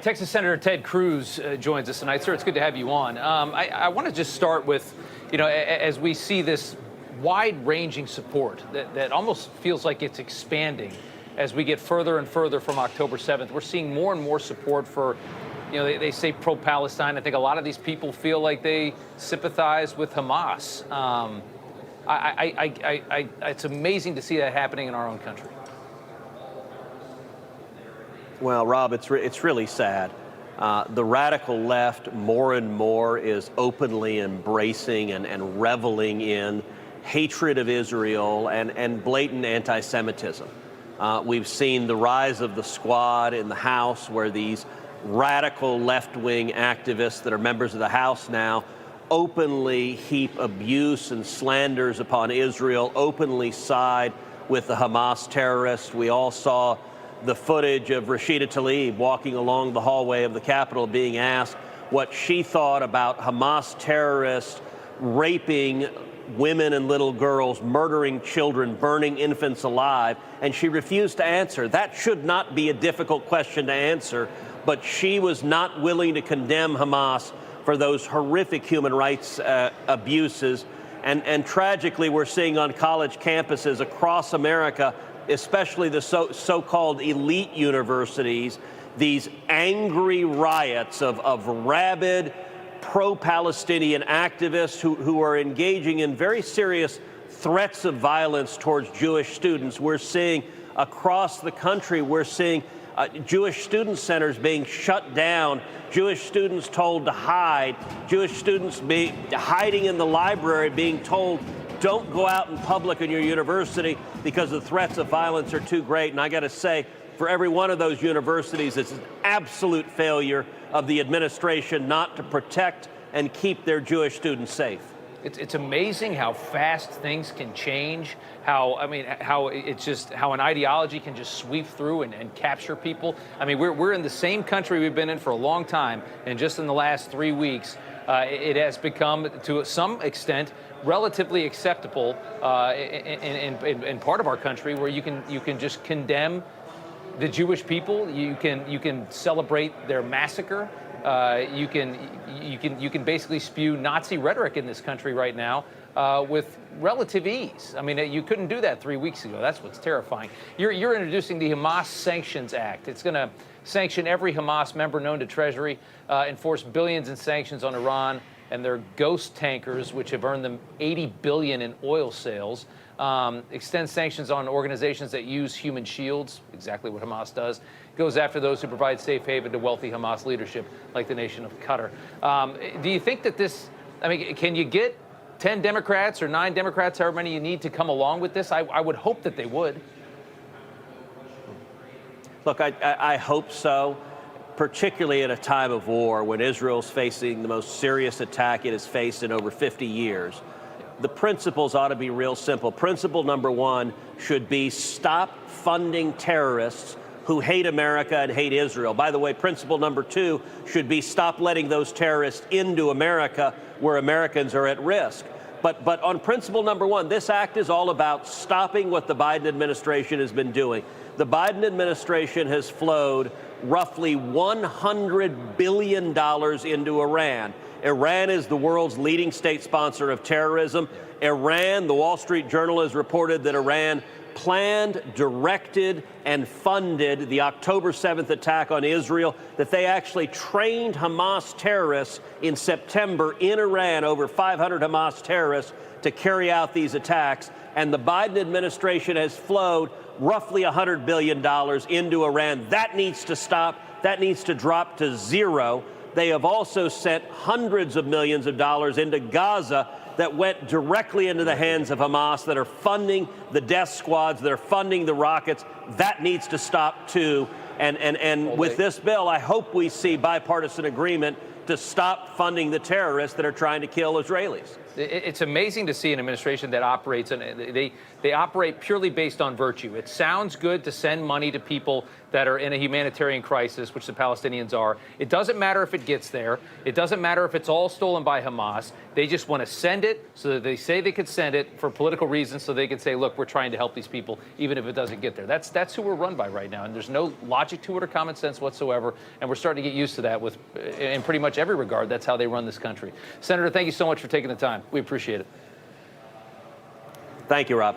Texas Senator Ted Cruz joins us tonight. Sir, it's good to have you on. I want to just start with, as we see this wide-ranging support that almost feels like it's expanding as we get further and further from October 7th. We're seeing more and more support for, they say pro-Palestine. I think a lot of these people feel like they sympathize with Hamas. It's amazing to see that happening in our own country. Well, Rob, it's really sad. The radical left more and more is openly embracing and reveling in hatred of Israel and blatant anti-Semitism. We've seen the rise of the squad in the House, where these radical left-wing activists that are members of the House now openly heap abuse and slanders upon Israel, openly side with the Hamas terrorists. We all saw the footage of Rashida Tlaib walking along the hallway of the Capitol being asked what she thought about Hamas terrorists raping women and little girls, murdering children, burning infants alive, and she refused to answer. That should not be a difficult question to answer, but she was not willing to condemn Hamas for those horrific human rights abuses. And tragically, we're seeing on college campuses across America, especially the so-called elite universities, these angry riots of rabid pro-Palestinian activists who are engaging in very serious threats of violence towards Jewish students. We're seeing across the country, we're seeing Jewish student centers being shut down, Jewish students told to hide, Jewish students hiding in the library being told, don't go out in public in your university because the threats of violence are too great. And I got to say, for every one of those universities, it's an absolute failure of the administration not to protect and keep their Jewish students safe. It's amazing how fast things can change, how an ideology can just sweep through and capture people. I mean, we're in the same country we've been in for a long time, and just in the last 3 weeks, it has become, to some extent, relatively acceptable in part of our country, where you can just condemn the Jewish people. You can celebrate their massacre. You can basically spew Nazi rhetoric in this country right now with relative ease. I mean, you couldn't do that 3 weeks ago. That's what's terrifying. You're introducing the Hamas Sanctions Act. It's going to sanction every Hamas member known to Treasury, enforce billions in sanctions on Iran and their ghost tankers, which have earned them $80 billion in oil sales. Extend sanctions on organizations that use human shields, exactly what Hamas does. Goes after those who provide safe haven to wealthy Hamas leadership, like the nation of Qatar. Do you think that this, can you get 10 Democrats or 9 Democrats, however many you need, to come along with this? I would hope that they would. Look, I hope so, particularly at a time of war when Israel's facing the most serious attack it has faced in over 50 years. The principles ought to be real simple. Principle number one should be stop funding terrorists who hate America and hate Israel. By the way, principle number two should be stop letting those terrorists into America where Americans are at risk. But on principle number one, this act is all about stopping what the Biden administration has been doing. The Biden administration has flowed roughly $100 billion into Iran. Iran is the world's leading state sponsor of terrorism. Iran, the Wall Street Journal has reported that Iran planned, directed, and funded the October 7th attack on Israel, that they actually trained Hamas terrorists in September in Iran, over 500 Hamas terrorists, to carry out these attacks. And the Biden administration has flowed roughly $100 billion into Iran. That needs to stop. That needs to drop to zero. They have also sent hundreds of millions of dollars into Gaza that went directly into the hands of Hamas, that are funding the death squads, that are funding the rockets. That needs to stop too. And with this bill, I hope we see bipartisan agreement to stop funding the terrorists that are trying to kill Israelis. It's amazing to see an administration that operates, and they operate purely based on virtue. It sounds good to send money to people that are in a humanitarian crisis, which the Palestinians are. It doesn't matter if it gets there. It doesn't matter if it's all stolen by Hamas. They just want to send it so that they say they could send it for political reasons, so they can say, look, we're trying to help these people, even if it doesn't get there. That's that's who we're run by right now, and there's no logic to it or common sense whatsoever. And we're starting to get used to that with, in pretty much every regard. That's how they run this country. Senator, thank you so much for taking the time. We appreciate it. Thank you, Rob.